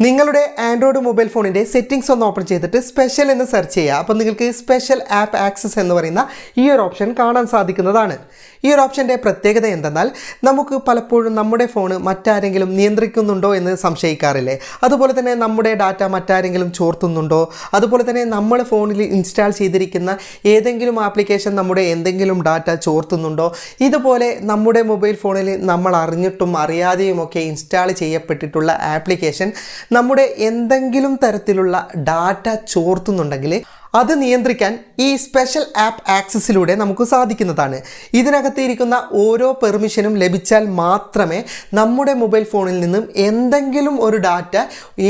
നിങ്ങളുടെ Android mobile ഫോണിൻ്റെ settings ഒന്ന് ഓപ്പൺ ചെയ്തിട്ട് സ്പെഷ്യൽ എന്ന് സെർച്ച് ചെയ്യുക. അപ്പോൾ നിങ്ങൾക്ക് സ്പെഷ്യൽ ആപ്പ് ആക്സസ് എന്ന് പറയുന്ന ഈ ഒരു ഓപ്ഷൻ കാണാൻ സാധിക്കുന്നതാണ്. ഈ ഒരു ഓപ്ഷൻ്റെ പ്രത്യേകത എന്തെന്നാൽ നമുക്ക് പലപ്പോഴും നമ്മുടെ ഫോൺ മറ്റാരെങ്കിലും നിയന്ത്രിക്കുന്നുണ്ടോ എന്ന് സംശയിക്കാറില്ലേ. അതുപോലെ തന്നെ നമ്മുടെ ഡാറ്റ മറ്റാരെങ്കിലും ചോർത്തുന്നുണ്ടോ, അതുപോലെ തന്നെ നമ്മൾ ഫോണിൽ ഇൻസ്റ്റാൾ ചെയ്തിരിക്കുന്ന ഏതെങ്കിലും ആപ്ലിക്കേഷൻ നമ്മുടെ എന്തെങ്കിലും ഡാറ്റ ചോർത്തുന്നുണ്ടോ, ഇതുപോലെ നമ്മുടെ മൊബൈൽ ഫോണിൽ നമ്മൾ അറിഞ്ഞിട്ടും അറിയാതെയുമൊക്കെ ഇൻസ്റ്റാൾ ചെയ്യപ്പെട്ടിട്ടുള്ള ആപ്ലിക്കേഷൻ നമ്മുടെ എന്തെങ്കിലും തരത്തിലുള്ള ഡാറ്റ ചോർത്തുന്നുണ്ടെങ്കിൽ അത് നിയന്ത്രിക്കാൻ ഈ സ്പെഷ്യൽ ആപ്പ് ആക്സസിലൂടെ നമുക്ക് സാധിക്കുന്നതാണ്. ഇതിനകത്ത് ഇരിക്കുന്ന ഓരോ പെർമിഷനും ലഭിച്ചാൽ മാത്രമേ നമ്മുടെ മൊബൈൽ ഫോണിൽ നിന്നും എന്തെങ്കിലും ഒരു ഡാറ്റ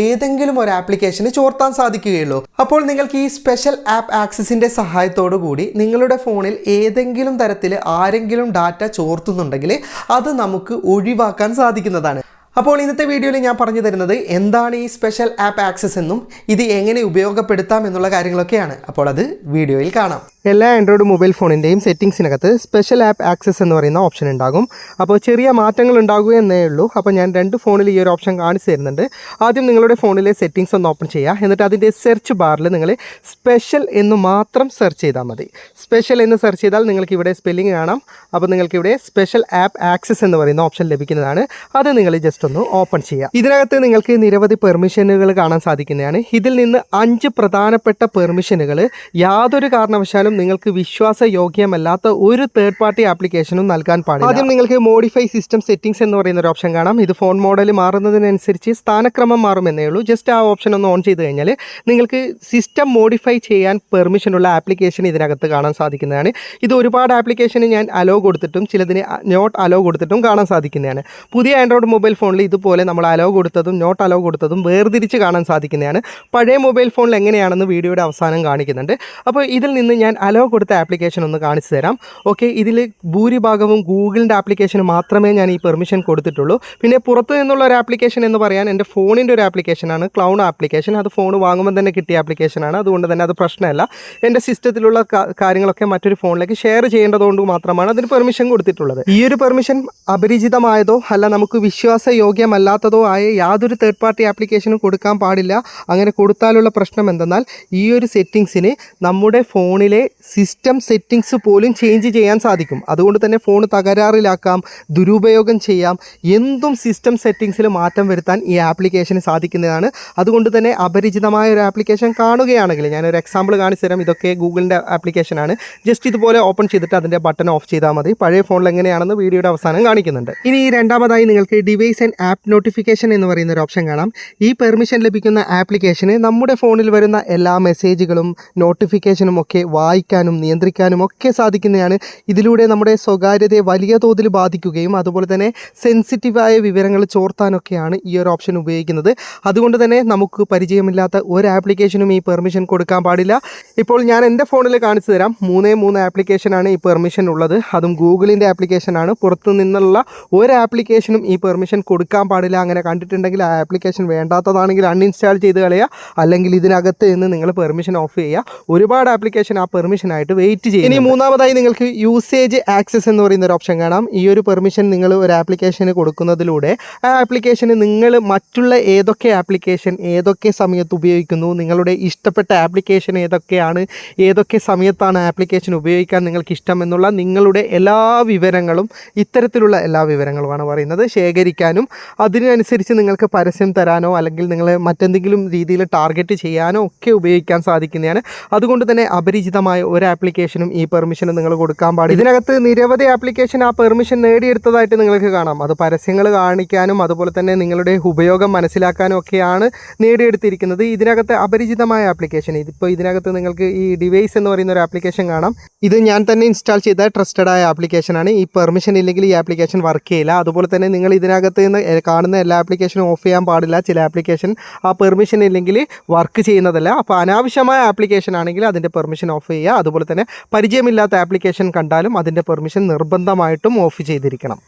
ഏതെങ്കിലും ഒരു ആപ്ലിക്കേഷന് ചോർത്താൻ സാധിക്കുകയുള്ളൂ. അപ്പോൾ നിങ്ങൾക്ക് ഈ സ്പെഷ്യൽ ആപ്പ് ആക്സസിൻ്റെ സഹായത്തോടു കൂടി നിങ്ങളുടെ ഫോണിൽ ഏതെങ്കിലും തരത്തിൽ ആരെങ്കിലും ഡാറ്റ ചോർത്തുന്നുണ്ടെങ്കിൽ അത് നമുക്ക് ഒഴിവാക്കാൻ സാധിക്കുന്നതാണ്. അപ്പോൾ ഇന്നത്തെ വീഡിയോയിൽ ഞാൻ പറഞ്ഞു തരുന്നത് എന്താണ് ഈ സ്പെഷ്യൽ ആപ്പ് ആക്സസ് എന്നും ഇത് എങ്ങനെ ഉപയോഗപ്പെടുത്താം എന്നുള്ള കാര്യങ്ങളൊക്കെയാണ്. അപ്പോൾ അത് വീഡിയോയിൽ കാണാം. എല്ലാ ആൻഡ്രോയിഡ് മൊബൈൽ ഫോണിൻ്റെയും സെറ്റിംഗ്സിനകത്ത് സ്പെഷ്യൽ ആപ്പ് ആക്സസ് എന്ന് പറയുന്ന ഓപ്ഷൻ ഉണ്ടാകും. അപ്പോൾ ചെറിയ മാറ്റങ്ങൾ ഉണ്ടാകുക എന്നേ ഉള്ളൂ. അപ്പോൾ ഞാൻ രണ്ട് ഫോണിൽ ഈ ഒരു ഓപ്ഷൻ കാണിച്ചു തരുന്നുണ്ട്. ആദ്യം നിങ്ങളുടെ ഫോണിലെ സെറ്റിംഗ്സ് ഒന്ന് ഓപ്പൺ ചെയ്യുക. എന്നിട്ട് അതിൻ്റെ സെർച്ച് ബാറിൽ നിങ്ങൾ സ്പെഷ്യൽ എന്ന് മാത്രം സെർച്ച് ചെയ്താൽ മതി. സ്പെഷ്യൽ എന്ന് സെർച്ച് ചെയ്താൽ നിങ്ങൾക്ക് ഇവിടെ സ്പെല്ലിംഗ് കാണാം. അപ്പോൾ നിങ്ങൾക്ക് ഇവിടെ സ്പെഷ്യൽ ആപ്പ് ആക്സസ് എന്ന് പറയുന്ന ഓപ്ഷൻ ലഭിക്കുന്നതാണ്. അത് നിങ്ങൾ ജസ്റ്റ് ഒന്ന് ഓപ്പൺ ചെയ്യുക. ഇതിനകത്ത് നിങ്ങൾക്ക് നിരവധി പെർമിഷനുകൾ കാണാൻ സാധിക്കുന്നതാണ്. ഇതിൽ നിന്ന് 5 പ്രധാനപ്പെട്ട പെർമിഷനുകൾ യാതൊരു കാരണവശാലും നിങ്ങൾക്ക് വിശ്വാസയോഗ്യമല്ലാത്ത ഒരു തേർഡ് പാർട്ടി ആപ്ലിക്കേഷനും നൽകാൻ പാടില്ല. ആദ്യം നിങ്ങൾക്ക് മോഡിഫൈ സിസ്റ്റം സെറ്റിംഗ്സ് എന്ന് പറയുന്ന ഒരു ഓപ്ഷൻ കാണാം. ഇത് ഫോൺ മോഡൽ മാറുന്നതിനനുസരിച്ച് സ്ഥാനക്രമം മാറുമെന്നേ ഉള്ളൂ. ജസ്റ്റ് ആ ഓപ്ഷൻ ഒന്ന് ഓൺ ചെയ്ത് കഴിഞ്ഞാൽ നിങ്ങൾക്ക് സിസ്റ്റം മോഡിഫൈ ചെയ്യാൻ പെർമിഷനുള്ള ആപ്ലിക്കേഷൻ ഇതിനകത്ത് കാണാൻ സാധിക്കുന്നതാണ്. ഇത് ഒരുപാട് ആപ്ലിക്കേഷന് ഞാൻ അലോ കൊടുത്തിട്ടും ചിലതിന് നോട്ട് അലോ കൊടുത്തിട്ടും കാണാൻ സാധിക്കുന്നതാണ്. പുതിയ ആൻഡ്രോയിഡ് മൊബൈൽ ഫോണിൽ ഇതുപോലെ നമ്മൾ അലോ കൊടുത്തതും നോട്ട് അലോ കൊടുത്തതും വേർതിരിച്ച് കാണാൻ സാധിക്കുന്നതാണ്. പഴയ മൊബൈൽ ഫോണിൽ എങ്ങനെയാണെന്ന് വീഡിയോയുടെ അവസാനം കാണിക്കുന്നുണ്ട്. അപ്പോൾ ഇതിൽ നിന്ന് ഞാൻ അലോ കൊടുത്ത ആപ്ലിക്കേഷൻ ഒന്ന് കാണിച്ചു തരാം. ഓക്കെ, ഇതിൽ ഭൂരിഭാഗവും ഗൂഗിളിൻ്റെ ആപ്ലിക്കേഷന് മാത്രമേ ഞാൻ ഈ പെർമിഷൻ കൊടുത്തിട്ടുള്ളൂ. പിന്നെ പുറത്തു നിന്നുള്ള ഒരു ആപ്ലിക്കേഷൻ എന്ന് പറയാൻ എൻ്റെ ഫോണിൻ്റെ ഒരു ആപ്ലിക്കേഷനാണ്, ക്ലൗൺ ആപ്ലിക്കേഷൻ. അത് ഫോൺ വാങ്ങുമ്പോൾ തന്നെ കിട്ടിയ ആപ്ലിക്കേഷനാണ്. അതുകൊണ്ട് തന്നെ അത് പ്രശ്നമല്ല. എൻ്റെ സിസ്റ്റത്തിലുള്ള കാര്യങ്ങളൊക്കെ മറ്റൊരു ഫോണിലേക്ക് ഷെയർ ചെയ്യേണ്ടതുകൊണ്ട് മാത്രമാണ് അതിന് പെർമിഷൻ കൊടുത്തിട്ടുള്ളത്. ഈ ഒരു പെർമിഷൻ അപരിചിതമായതോ അല്ല നമുക്ക് വിശ്വാസയോഗ്യമല്ലാത്തതോ ആയ യാതൊരു തേർഡ് പാർട്ടി ആപ്ലിക്കേഷനും കൊടുക്കാൻ പാടില്ല. അങ്ങനെ കൊടുത്താലുള്ള പ്രശ്നം എന്തെന്നാൽ ഈ ഒരു സെറ്റിങ്സിന് നമ്മുടെ ഫോണിലെ സിസ്റ്റം സെറ്റിങ്സ് പോലും ചേഞ്ച് ചെയ്യാൻ സാധിക്കും. അതുകൊണ്ട് തന്നെ ഫോൺ തകരാറിലാക്കാം, ദുരുപയോഗം ചെയ്യാം, എന്തും സിസ്റ്റം സെറ്റിങ്സിൽ മാറ്റം വരുത്താൻ ഈ ആപ്ലിക്കേഷന് സാധിക്കുന്നതാണ്. അതുകൊണ്ട് തന്നെ അപരിചിതമായ ഒരു ആപ്ലിക്കേഷൻ കാണുകയാണെങ്കിൽ ഞാനൊരു എക്സാമ്പിൾ കാണിച്ചു തരാം. ഇതൊക്കെ ഗൂഗിളിൻ്റെ ആപ്ലിക്കേഷനാണ്. ജസ്റ്റ് ഇതുപോലെ ഓപ്പൺ ചെയ്തിട്ട് അതിൻ്റെ ബട്ടൺ ഓഫ് ചെയ്താൽ മതി. പഴയ ഫോണിൽ എങ്ങനെയാണെന്ന് വീഡിയോയുടെ അവസാനം കാണിക്കുന്നുണ്ട്. ഇനി രണ്ടാമതായി നിങ്ങൾക്ക് ഡിവൈസ് ആൻഡ് ആപ്പ് നോട്ടിഫിക്കേഷൻ എന്ന് പറയുന്ന ഒരു ഓപ്ഷൻ കാണാം. ഈ പെർമിഷൻ ലഭിക്കുന്ന ആപ്ലിക്കേഷന് നമ്മുടെ ഫോണിൽ വരുന്ന എല്ലാ മെസ്സേജുകളും നോട്ടിഫിക്കേഷനും ഒക്കെ വായിക്കാനും നിയന്ത്രിക്കാനും ഒക്കെ സാധിക്കുന്നതാണ്. ഇതിലൂടെ നമ്മുടെ സ്വകാര്യതയെ വലിയ തോതിൽ ബാധിക്കുകയും അതുപോലെ തന്നെ സെൻസിറ്റീവായ വിവരങ്ങൾ ചോർത്താനൊക്കെയാണ് ഈ ഒരു ഓപ്ഷൻ ഉപയോഗിക്കുന്നത്. അതുകൊണ്ട് തന്നെ നമുക്ക് പരിചയമില്ലാത്ത ഒരു ആപ്ലിക്കേഷനും ഈ പെർമിഷൻ കൊടുക്കാൻ പാടില്ല. ഇപ്പോൾ ഞാൻ എൻ്റെ ഫോണിൽ കാണിച്ചു തരാം. 3 ആപ്ലിക്കേഷനാണ് ഈ പെർമിഷൻ ഉള്ളത്. അതും ഗൂഗിളിൻ്റെ ആപ്ലിക്കേഷനാണ്. പുറത്തു നിന്നുള്ള ഒരു ആപ്ലിക്കേഷനും ഈ പെർമിഷൻ കൊടുക്കാൻ പാടില്ല. അങ്ങനെ കണ്ടിട്ടുണ്ടെങ്കിൽ ആ ആപ്ലിക്കേഷൻ വേണ്ടാത്തതാണെങ്കിൽ അൺഇൻസ്റ്റാൾ ചെയ്ത് കളയുക, അല്ലെങ്കിൽ ഇതിനകത്ത് നിന്ന് നിങ്ങൾ പെർമിഷൻ ഓഫ് ചെയ്യുക. ഒരുപാട് ആപ്ലിക്കേഷൻ ആ പെർമിഷനായിട്ട് വെയിറ്റ് ചെയ്യും. ഇനി മൂന്നാമതായി നിങ്ങൾക്ക് യൂസേജ് ആക്സസ് എന്ന് പറയുന്ന ഒരു ഓപ്ഷൻ കാണാം. ഈ ഒരു പെർമിഷൻ നിങ്ങൾ ഒരു ആപ്ലിക്കേഷന് കൊടുക്കുന്നതിലൂടെ ആ ആപ്ലിക്കേഷന് നിങ്ങൾ മറ്റുള്ള ഏതൊക്കെ ആപ്ലിക്കേഷൻ ഏതൊക്കെ സമയത്ത് ഉപയോഗിക്കുന്നു, നിങ്ങളുടെ ഇഷ്ടപ്പെട്ട ആപ്ലിക്കേഷൻ ഏതൊക്കെയാണ്, ഏതൊക്കെ സമയത്താണ് ആപ്ലിക്കേഷൻ ഉപയോഗിക്കാൻ നിങ്ങൾക്ക് ഇഷ്ടം എന്നുള്ള നിങ്ങളുടെ എല്ലാ വിവരങ്ങളും, ഇത്തരത്തിലുള്ള എല്ലാ വിവരങ്ങളുമാണ് പറയുന്നത്, ശേഖരിക്കാനും അതിനനുസരിച്ച് നിങ്ങൾക്ക് പരസ്യം തരാനോ അല്ലെങ്കിൽ നിങ്ങളെ മറ്റെന്തെങ്കിലും രീതിയിൽ ടാർഗറ്റ് ചെയ്യാനോ ഒക്കെ ഉപയോഗിക്കാൻ സാധിക്കുന്നതാണ്. അതുകൊണ്ട് തന്നെ അപരിചിതമായ ഒരു ആപ്ലിക്കേഷനും ഈ പെർമിഷൻ നിങ്ങൾ കൊടുക്കാൻ പാടില്ല. ഇതിനകത്ത് നിരവധി ആപ്ലിക്കേഷൻ ആ പെർമിഷൻ നേടിയെടുത്തതായിട്ട് നിങ്ങൾക്ക് കാണാം. അത് പരസ്യങ്ങൾ കാണിക്കാനും അതുപോലെ തന്നെ നിങ്ങളുടെ ഉപയോഗം മനസ്സിലാക്കാനും ഒക്കെയാണ് നേടിയെടുത്തിരിക്കുന്നത്. ഇതിനകത്ത് അപരിചിതമായ ആപ്ലിക്കേഷൻ, ഇതിപ്പോൾ ഇതിനകത്ത് നിങ്ങൾക്ക് ഈ ഡിവൈസ് എന്ന് പറയുന്ന ഒരു ആപ്ലിക്കേഷൻ കാണാം. ഇത് ഞാൻ തന്നെ ഇൻസ്റ്റാൾ ചെയ്ത ട്രസ്റ്റഡ് ആയ ആപ്ലിക്കേഷനാണ്. ഈ പെർമിഷൻ ഇല്ലെങ്കിൽ ഈ ആപ്ലിക്കേഷൻ വർക്ക് ചെയ്യില്ല. അതുപോലെ തന്നെ നിങ്ങൾ ഇതിനകത്ത് നിന്ന് കാണുന്ന എല്ലാ ആപ്ലിക്കേഷനും ഓഫ് ചെയ്യാൻ പാടില്ല. ചില ആപ്ലിക്കേഷൻ ആ പെർമിഷൻ ഇല്ലെങ്കിൽ വർക്ക് ചെയ്യുന്നതല്ല. അപ്പോൾ അനാവശ്യമായ ആപ്ലിക്കേഷൻ ആണെങ്കിൽ അതിൻ്റെ പെർമിഷൻ ഓഫ് ചെയ്യുക. അതുപോലെ തന്നെ പരിചയമില്ലാത്ത ആപ്ലിക്കേഷൻ കണ്ടാലും അതിൻ്റെ പെർമിഷൻ നിർബന്ധമായിട്ടും ഓഫ് ചെയ്തിരിക്കണം.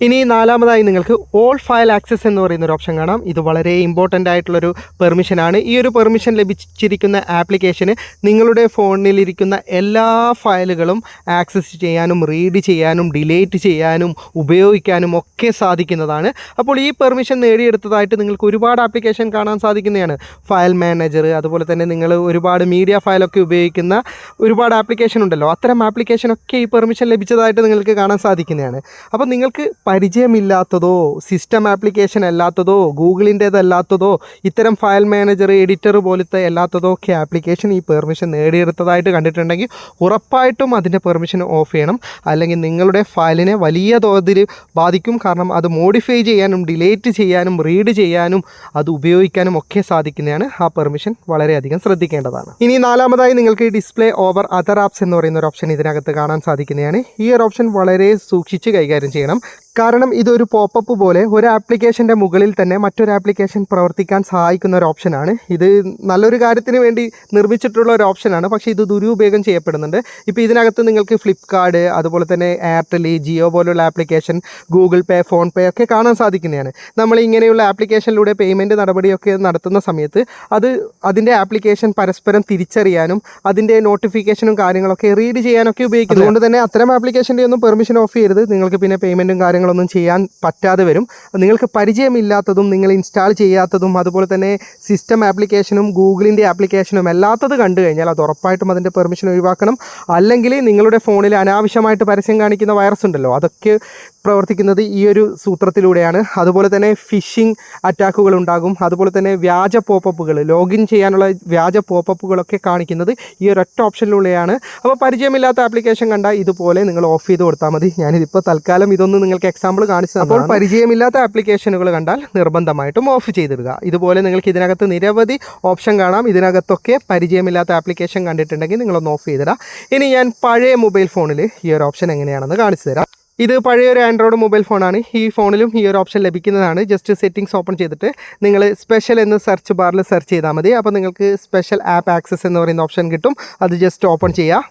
ഇനി നാലാമതായി നിങ്ങൾക്ക് ഓൾ ഫയൽ ആക്സസ് എന്ന് പറയുന്ന ഒരു ഓപ്ഷൻ കാണാം. ഇത് വളരെ ഇമ്പോർട്ടൻ്റ് ആയിട്ടുള്ളൊരു പെർമിഷനാണ്. ഈ ഒരു പെർമിഷൻ ലഭിച്ചിരിക്കുന്ന ആപ്ലിക്കേഷന് നിങ്ങളുടെ ഫോണിലിരിക്കുന്ന എല്ലാ ഫയലുകളും ആക്സസ് ചെയ്യാനും റീഡ് ചെയ്യാനും ഡിലീറ്റ് ചെയ്യാനും ഉപയോഗിക്കാനും ഒക്കെ സാധിക്കുന്നതാണ്. അപ്പോൾ ഈ പെർമിഷൻ നേടിയെടുത്തതായിട്ട് നിങ്ങൾക്ക് ഒരുപാട് ആപ്ലിക്കേഷൻ കാണാൻ സാധിക്കുന്നതാണ്. ഫയൽ മാനേജർ, അതുപോലെ തന്നെ നിങ്ങൾ ഒരുപാട് മീഡിയ ഫയലൊക്കെ ഉപയോഗിക്കുന്ന ഒരുപാട് ആപ്ലിക്കേഷൻ ഉണ്ടല്ലോ, അത്തരം ആപ്ലിക്കേഷനൊക്കെ ഈ പെർമിഷൻ ലഭിച്ചതായിട്ട് നിങ്ങൾക്ക് കാണാൻ സാധിക്കുന്നതാണ്. അപ്പോൾ നിങ്ങൾക്ക് പരിചയമില്ലാത്തതോ സിസ്റ്റം ആപ്ലിക്കേഷൻ അല്ലാത്തതോ ഗൂഗിളിൻ്റേതല്ലാത്തതോ ഇത്തരം ഫയൽ മാനേജർ എഡിറ്റർ പോലത്തെ അല്ലാത്തതോ ഒക്കെ ആപ്ലിക്കേഷൻ ഈ പെർമിഷൻ നേടിയെടുത്തതായിട്ട് കണ്ടിട്ടുണ്ടെങ്കിൽ ഉറപ്പായിട്ടും അതിൻ്റെ പെർമിഷൻ ഓഫ് ചെയ്യണം. അല്ലെങ്കിൽ നിങ്ങളുടെ ഫയലിനെ വലിയ തോതിൽ ബാധിക്കും. കാരണം അത് മോഡിഫൈ ചെയ്യാനും ഡിലീറ്റ് ചെയ്യാനും റീഡ് ചെയ്യാനും അത് ഉപയോഗിക്കാനും ഒക്കെ സാധിക്കുന്നതാണ്. ആ പെർമിഷൻ വളരെയധികം ശ്രദ്ധിക്കേണ്ടതാണ്. ഇനി നാലാമതായി നിങ്ങൾക്ക് ഡിസ്പ്ലേ ഓവർ അതർ ആപ്സ് എന്ന് പറയുന്ന ഒരു ഓപ്ഷൻ ഇതിനകത്ത് കാണാൻ സാധിക്കുന്നതാണ്. ഈ ഒരു ഓപ്ഷൻ വളരെ സൂക്ഷിച്ച് കൈകാര്യം ചെയ്യണം. കാരണം ഇതൊരു പോപ്പപ്പ് പോലെ ഒരു ആപ്ലിക്കേഷൻ്റെ മുകളിൽ തന്നെ മറ്റൊരു ആപ്ലിക്കേഷൻ പ്രവർത്തിക്കാൻ സഹായിക്കുന്ന ഒരു ഓപ്ഷനാണ്. ഇത് നല്ലൊരു കാര്യത്തിന് വേണ്ടി നിർമ്മിച്ചിട്ടുള്ള ഒരു ഓപ്ഷനാണ്. പക്ഷേ ഇത് ദുരുപയോഗം ചെയ്യപ്പെടുന്നുണ്ട്. ഇപ്പോൾ ഇതിനകത്ത് നിങ്ങൾക്ക് ഫ്ലിപ്കാർട്ട്, അതുപോലെ തന്നെ എയർടെൽ, ജിയോ പോലുള്ള ആപ്ലിക്കേഷൻ, ഗൂഗിൾ പേ, ഫോൺ പേ ഒക്കെ കാണാൻ സാധിക്കുന്നതാണ്. നമ്മൾ ഇങ്ങനെയുള്ള ആപ്ലിക്കേഷനിലൂടെ പേയ്മെൻറ്റ് നടപടിയൊക്കെ നടത്തുന്ന സമയത്ത് അതിൻ്റെ ആപ്ലിക്കേഷൻ പരസ്പരം തിരിച്ചറിയാനും അതിൻ്റെ നോട്ടിഫിക്കേഷനും കാര്യങ്ങളൊക്കെ റീഡ് ചെയ്യാനൊക്കെ ഉപയോഗിക്കുന്നത്. അതുകൊണ്ട് തന്നെ അത്തരം ആപ്ലിക്കേഷൻ്റെ ഒന്നും പെർമിഷൻ ഓഫ് ചെയ്യരുത്. നിങ്ങൾക്ക് പിന്നെ പേയ്മെൻറ്റും കാര്യങ്ങളൊന്നും ചെയ്യാൻ പറ്റാതെ വരും. നിങ്ങൾക്ക് പരിചയമില്ലാത്തതും നിങ്ങൾ ഇൻസ്റ്റാൾ ചെയ്യാത്തതും അതുപോലെ തന്നെ സിസ്റ്റം ആപ്ലിക്കേഷനും ഗൂഗിളിൻ്റെ ആപ്ലിക്കേഷനും അല്ലാത്തത് കണ്ടു കഴിഞ്ഞാൽ അത് ഉറപ്പായിട്ടും അതിൻ്റെ പെർമിഷൻ ഒഴിവാക്കണം. അല്ലെങ്കിൽ നിങ്ങളുടെ ഫോണിൽ അനാവശ്യമായിട്ട് പരസ്യം കാണിക്കുന്ന വൈറസ് ഉണ്ടല്ലോ, അതൊക്കെ പ്രവർത്തിക്കുന്നത് ഈ ഒരു സൂത്രത്തിലൂടെയാണ്. അതുപോലെ തന്നെ ഫിഷിംഗ് അറ്റാക്കുകൾ ഉണ്ടാകും. അതുപോലെ തന്നെ വ്യാജ പോപ്പപ്പുകൾ, ലോഗിൻ ചെയ്യാനുള്ള വ്യാജ പോപ്പപ്പുകളൊക്കെ കാണിക്കുന്നത് ഈ ഒരൊറ്റ ഓപ്ഷനിലൂടെയാണ്. അപ്പോൾ പരിചയമില്ലാത്ത ആപ്ലിക്കേഷൻ കണ്ടാൽ ഇതുപോലെ നിങ്ങൾ ഓഫ് ചെയ്ത് കൊടുത്താൽ മതി. ഞാനിതിപ്പോൾ തൽക്കാലം ഇതൊന്ന് നിങ്ങൾക്ക് എക്സാമ്പിൾ കാണിച്ചു. അപ്പോൾ പരിചയമില്ലാത്ത ആപ്ലിക്കേഷനുകൾ കണ്ടാൽ നിർബന്ധമായിട്ടും ഓഫ് ചെയ്തിടുക. ഇതുപോലെ നിങ്ങൾക്ക് ഇതിനകത്ത് നിരവധി ഓപ്ഷൻ കാണാം. ഇതിനകത്തൊക്കെ പരിചയമില്ലാത്ത ആപ്ലിക്കേഷൻ കണ്ടിട്ടുണ്ടെങ്കിൽ നിങ്ങളൊന്ന് ഓഫ് ചെയ്തിടുക. ഇനി ഞാൻ പഴയ മൊബൈൽ ഫോണിൽ ഈ ഒരു ഓപ്ഷൻ എങ്ങനെയാണെന്ന് കാണിച്ചു തരാം. ഇത് പഴയൊരു ആൻഡ്രോയിഡ് മൊബൈൽ ഫോണാണ്. ഈ ഫോണിലും ഈ ഒരു ഓപ്ഷൻ ലഭിക്കുന്നതാണ്. ജസ്റ്റ് സെറ്റിംഗ്സ് ഓപ്പൺ ചെയ്തിട്ട് നിങ്ങൾ സ്പെഷ്യൽ എന്ന് സെർച്ച് ബാറിൽ സെർച്ച് ചെയ്താൽ മതി. അപ്പോൾ നിങ്ങൾക്ക് സ്പെഷ്യൽ ആപ്പ് ആക്സസ് എന്ന് പറയുന്ന ഓപ്ഷൻ കിട്ടും. അത് ജസ്റ്റ് ഓപ്പൺ ചെയ്യുക.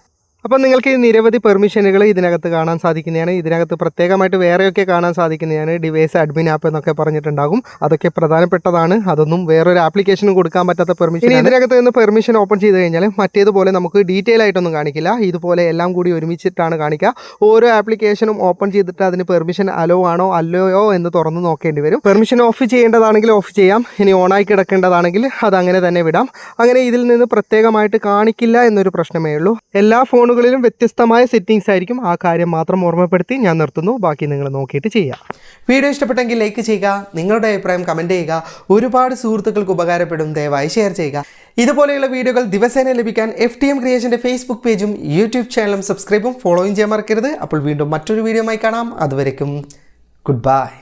അപ്പോൾ നിങ്ങൾക്ക് നിരവധി പെർമിഷനുകൾ ഇതിനകത്ത് കാണാൻ സാധിക്കുന്നതാണ്. ഇതിനകത്ത് പ്രത്യേകമായിട്ട് വേറെയൊക്കെ കാണാൻ സാധിക്കുന്നതാണ്. ഡിവൈസ് അഡ്മിൻ ആപ്പ് എന്നൊക്കെ പറഞ്ഞിട്ടുണ്ടാകും. അതൊക്കെ പ്രധാനപ്പെട്ടതാണ്. അതൊന്നും വേറൊരു ആപ്ലിക്കേഷനും കൊടുക്കാൻ പറ്റാത്ത പെർമിഷൻ. ഇതിനകത്ത് നിന്ന് പെർമിഷൻ ഓപ്പൺ ചെയ്ത് കഴിഞ്ഞാൽ മറ്റേതുപോലെ നമുക്ക് ഡീറ്റെയിൽ ആയിട്ടൊന്നും കാണിക്കില്ല. ഇതുപോലെ എല്ലാം കൂടി ഒരുമിച്ചിട്ടാണ് കാണിക്കുക. ഓരോ ആപ്ലിക്കേഷനും ഓപ്പൺ ചെയ്തിട്ട് അതിന് പെർമിഷൻ അലോ ആണോ അല്ലയോ എന്ന് തുറന്ന് നോക്കേണ്ടി വരും. പെർമിഷൻ ഓഫ് ചെയ്യേണ്ടതാണെങ്കിൽ ഓഫ് ചെയ്യാം. ഇനി ഓണായി കിടക്കേണ്ടതാണെങ്കിൽ അതങ്ങനെ തന്നെ വിടാം. അങ്ങനെ ഇതിൽ നിന്ന് പ്രത്യേകമായിട്ട് കാണിക്കില്ല എന്നൊരു പ്രശ്നമേ ഉള്ളൂ. എല്ലാ ഫോണുകളിലും വ്യത്യസ്തമായ സെറ്റിംഗ്സ് ആയിരിക്കും. ആ കാര്യം മാത്രം ഓർമ്മപ്പെടുത്തി ഞാൻ നിർത്തുന്നു. ബാക്കി നിങ്ങൾ നോക്കിയിട്ട് ചെയ്യുക. വീഡിയോ ഇഷ്ടപ്പെട്ടെങ്കിൽ ലൈക്ക് ചെയ്യുക. നിങ്ങളുടെ അഭിപ്രായം കമൻറ്റ് ചെയ്യുക. ഒരുപാട് സുഹൃത്തുക്കൾക്ക് ഉപകാരപ്പെടും. ദയവായി ഷെയർ ചെയ്യുക. ഇതുപോലെയുള്ള വീഡിയോകൾ ദിവസേന ലഭിക്കാൻ FTM ക്രിയേഷൻ്റെ ഫേസ്ബുക്ക് പേജും യൂട്യൂബ് ചാനലും സബ്സ്ക്രൈബും ഫോളോയും ചെയ്യാൻ മറക്കരുത്. അപ്പോൾ വീണ്ടും മറ്റൊരു വീഡിയോയുമായി കാണാം. അതുവരേക്കും ഗുഡ് ബൈ.